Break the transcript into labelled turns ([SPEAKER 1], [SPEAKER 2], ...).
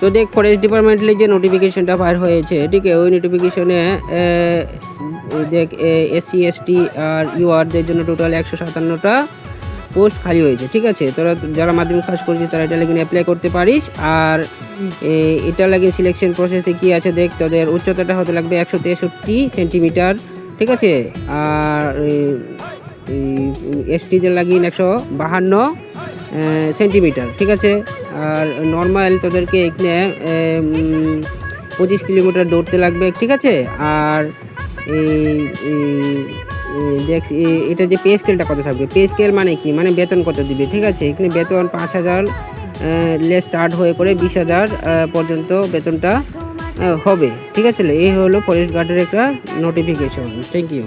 [SPEAKER 1] তো দেখ ফরেস্ট ডিপার্টমেন্টের যে নোটিফিকেশনটা বার হয়েছে, ঠিক আছে, ওই নোটিফিকেশনে দেখ SC ST আর URদের জন্য টোটাল 157টা পোস্ট খালি হয়েছে। ঠিক আছে, তোরা যারা মাধ্যমিক পাস করেছিস তারা এটা লাগিয়ে অ্যাপ্লাই করতে পারিস। আর এটা লাগিয়ে সিলেকশন প্রসেসে কী আছে দেখ, তোদের উচ্চতাটা হতে লাগবে 163 সেন্টিমিটার। ঠিক আছে, আর STদের লাগিয়ে 152 সেন্টিমিটার। ঠিক আছে, আর নর্মাল তোদেরকে এখানে 25 কিলোমিটার দৌড়তে লাগবে। ঠিক আছে, আর দেখ এটা যে পে স্কেলটা কত থাকবে, পে স্কেল মানে কি, মানে বেতন কত দিবে। ঠিক আছে, এখানে বেতন 5,000 স্টার্ট হয়ে করে 20,000 পর্যন্ত বেতনটা হবে। ঠিক আছে, এই হলো ফরেস্ট গার্ডের একটা নোটিফিকেশন। Thank you.